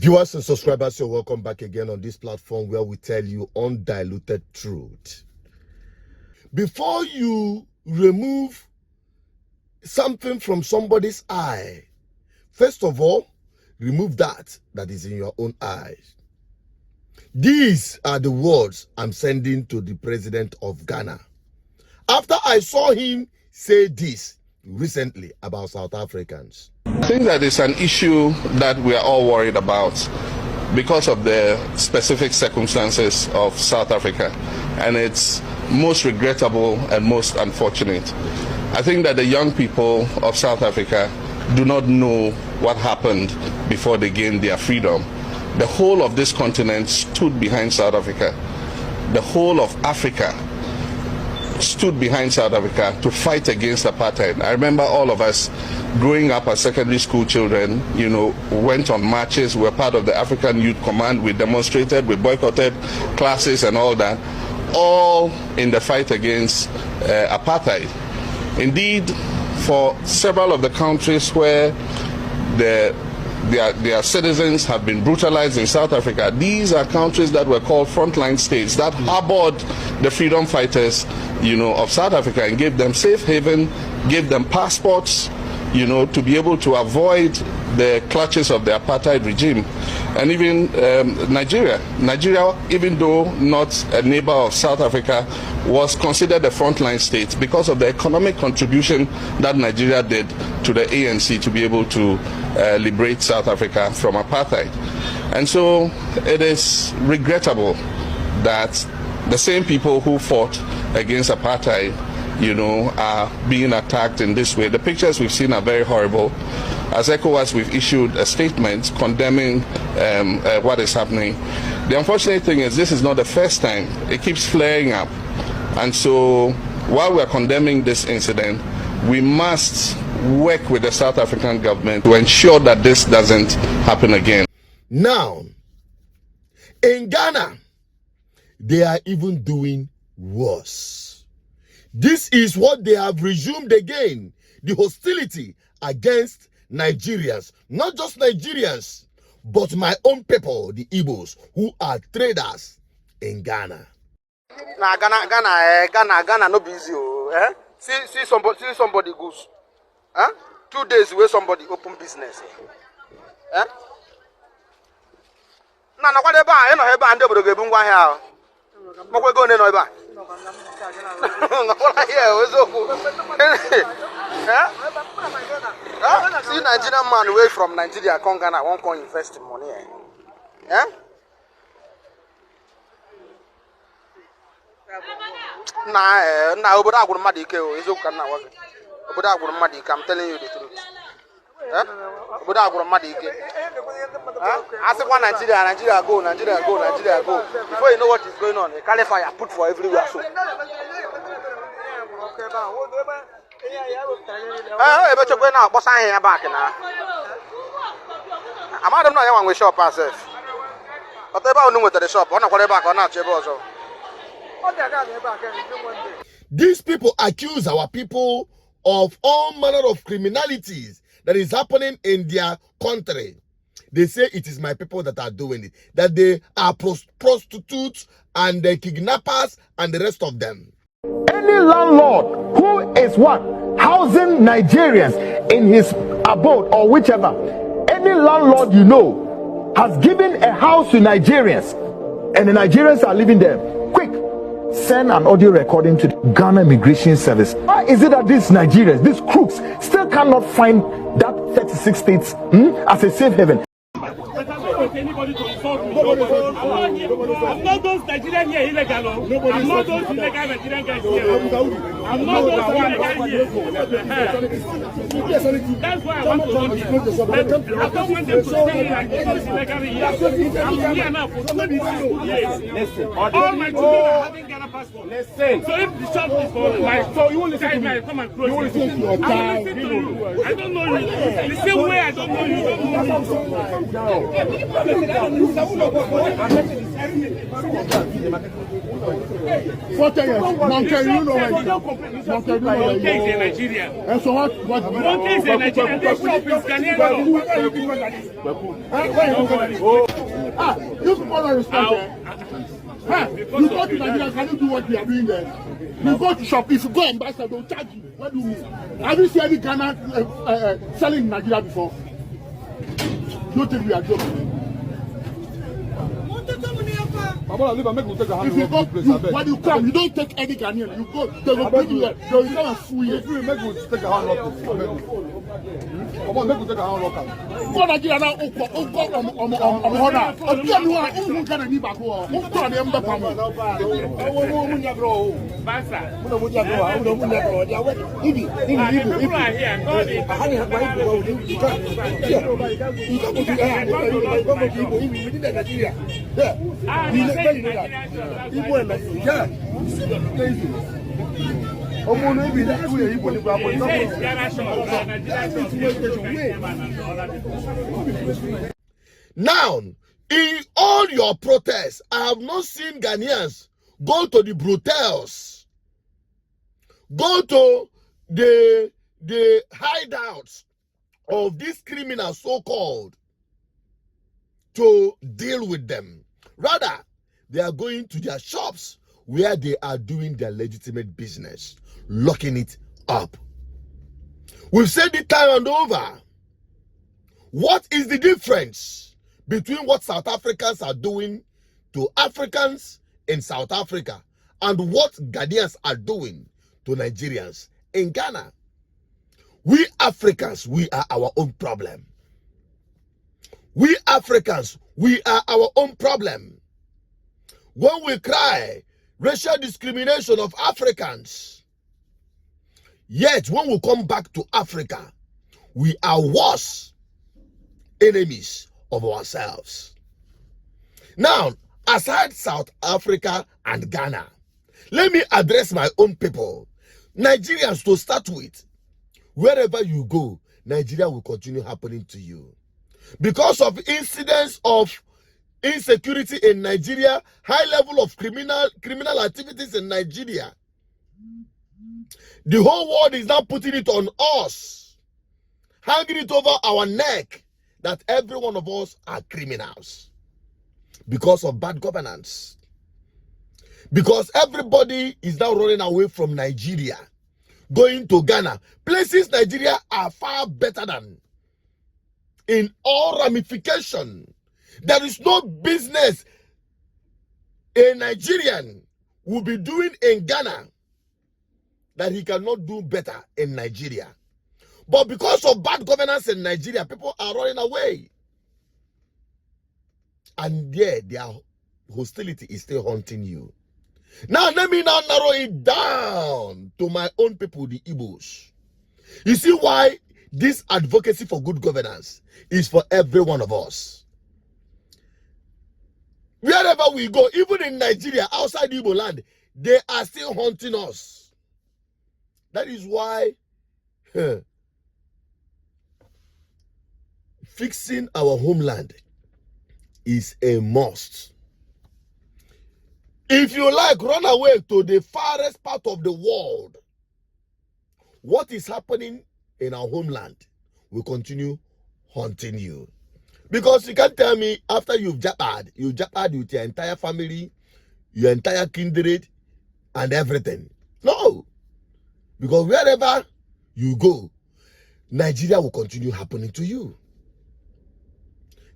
Viewers and subscribers, you're welcome back again on this platform where we tell you undiluted truth. Before you remove something from somebody's eye, first of all, remove that is in your own eyes. These are the words I'm sending to the president of Ghana. After I saw him say this recently about South Africans. I think that it's an issue that we are all worried about because of the specific circumstances of South Africa, and it's most regrettable and most unfortunate. I think that the young people of South Africa do not know what happened before they gained their freedom. The whole of this continent stood behind South Africa. The whole of Africa stood behind South Africa to fight against apartheid. I remember all of us growing up as secondary school children, went on marches, we were part of the African Youth Command, we demonstrated, we boycotted classes and all that, all in the fight against apartheid. Indeed, for several of the countries where their citizens have been brutalized in South Africa, these are countries that were called frontline states that harbored the freedom fighters, of South Africa and gave them safe haven, gave them passports, to be able to avoid the clutches of the apartheid regime. And even Nigeria, even though not a neighbor of South Africa, was considered a frontline state because of the economic contribution that Nigeria did to the ANC to be able to liberate South Africa from apartheid. And so it is regrettable that the same people who fought against apartheid, are being attacked in this way. The pictures we've seen are very horrible. As ECOWAS, we've issued a statement condemning what is happening. The unfortunate thing is this is not the first time. It keeps flaring up. And so while we're condemning this incident, we must work with the South African government to ensure that this doesn't happen again. Now, in Ghana, they are even doing worse. This is what they have resumed again, the hostility against Nigerians. Not just Nigerians, but my own people, the Igbos, who are traders in Ghana. Nah, Ghana, no busy. See somebody goes. 2 days where somebody open business. Nah, whatever, and they will give one here. We're going to know. See Nigerian man away from Nigeria, come Ghana, won't come invest in money. Nah, but I would not is okay now. But I would not, I'm telling you the truth. But I would not. I said, one Nigeria go. Before you know what is going on, a caliphate put for everywhere. So. But you're going out, boss, I ain't back now. I'm not know we shop ourselves. Whatever I know to the shop, I'm not going back on that table. These people accuse our people of all manner of criminalities that is happening in their country. They say it is my people that are doing it, that they are prostitutes and the kidnappers and the rest of them. Any landlord who is housing Nigerians in his abode or whichever, any landlord has given a house to Nigerians and the Nigerians are living there. Quick, send an audio recording to the Ghana Immigration Service. Why is it that these Nigerians, these crooks, still cannot find that 36 states as a safe haven? Anybody to insult me. I'm not those Nigerian here illegal. I'm not those illegal Nigerian guys here. I'm not those illegal here. That's why I want to know you. I don't want them to say like this illegal here. I'm here now for 20 years. All my children are having Ghana passport. Listen. So if the shop is for my so you want to say my come and close. You want to listen to your guy. I don't know you. The same way I don't know you. Don't know you. 40 years. Monkey, you know where Monkey is in Nigeria. And so what? Monkey is in Nigeria. The shop is Ghanaian. You people don't respect you go to Nigeria, can you do what we are doing there? You go to shop, if you go ambassador, they'll charge you. What do you mean? Have you seen any Ghana selling in Nigeria before? You think we are joking? If you go, when you come, you don't take any Ghanaian. You go, they will bring you there. They will come and fool you. Make you take a hand lock. Come on, make you take a hand lock. Go Nigeria now. Now, in all your protests, I have not seen Ghanaians go to the brothels, go to the hideouts of these criminals, so-called, to deal with them. Rather, they are going to their shops where they are doing their legitimate business, locking it up. We've said it time and over. What is the difference between what South Africans are doing to Africans in South Africa and what Ghanaians are doing to Nigerians in Ghana? We Africans, we are our own problem. We Africans, we are our own problem. When we cry racial discrimination of Africans, yet when we come back to Africa, we are worse enemies of ourselves. Now, aside South Africa and Ghana, let me address my own people. Nigerians, to start with, wherever you go, Nigeria will continue happening to you. Because of incidents of insecurity in Nigeria, high level of criminal activities in Nigeria, the whole world is now putting it on us, hanging it over our neck, that every one of us are criminals because of bad governance. Because everybody is now running away from Nigeria, going to Ghana. Places Nigeria are far better than in all ramification. There is no business a Nigerian will be doing in Ghana that he cannot do better in Nigeria. But because of bad governance in Nigeria, people are running away. And yeah, their hostility is still haunting you. Now, let me now narrow it down to my own people, the Igbos. You see why this advocacy for good governance is for every one of us. Wherever we go, even in Nigeria, outside Igbo land, they are still haunting us. That is why fixing our homeland is a must. If you like, run away to the farthest part of the world. What is happening in our homeland will continue haunting you. Because you can't tell me after you've jabbed with your entire family, your entire kindred, and everything. No. Because wherever you go, Nigeria will continue happening to you.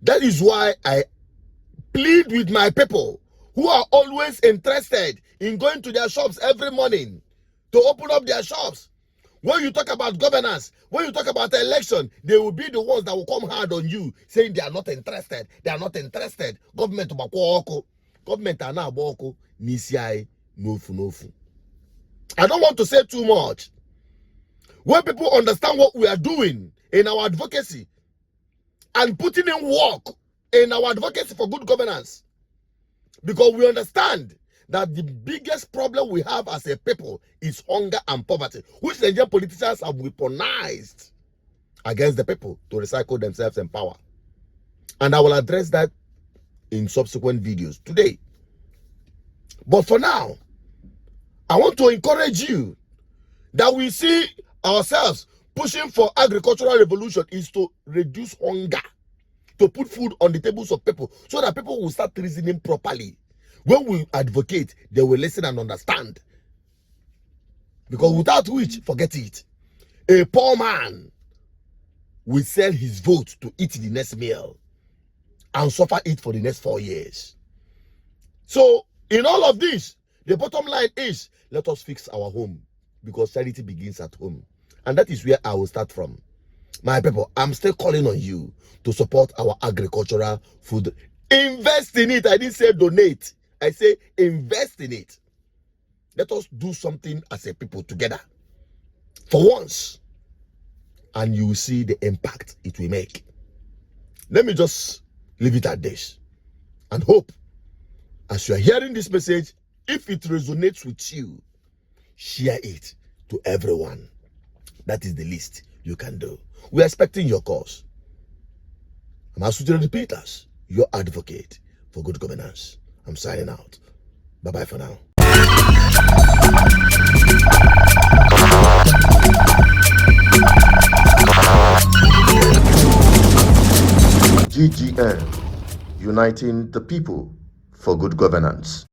That is why I plead with my people who are always interested in going to their shops every morning to open up their shops. When you talk about governance, when you talk about election, they will be the ones that will come hard on you, saying they are not interested. They are not interested. Government government are now nofu. I don't want to say too much. When people understand what we are doing in our advocacy and putting in work in our advocacy for good governance, because we understand that the biggest problem we have as a people is hunger and poverty, which Nigerian politicians have weaponized against the people to recycle themselves in power. And I will address that in subsequent videos. Today, But for now, I want to encourage you that we see ourselves pushing for agricultural revolution is to reduce hunger, to put food on the tables of people so that people will start reasoning properly. When we advocate, they will listen and understand. Because without which, forget it. A poor man will sell his vote to eat the next meal and suffer it for the next 4 years. So, in all of this, the bottom line is, let us fix our home, because charity begins at home. And that is where I will start from. My people, I'm still calling on you to support our agricultural food. Invest in it. I didn't say donate. I say invest in it. Let us do something as a people together for once, and you will see the impact it will make. Let me just leave it at this and hope as you are hearing this message, if it resonates with you, share it to everyone. That is the least you can do. We are expecting your cause. I'm Asutiri Peters, your advocate for good governance. I'm signing out. Bye-bye for now. GGM, uniting the people for good governance.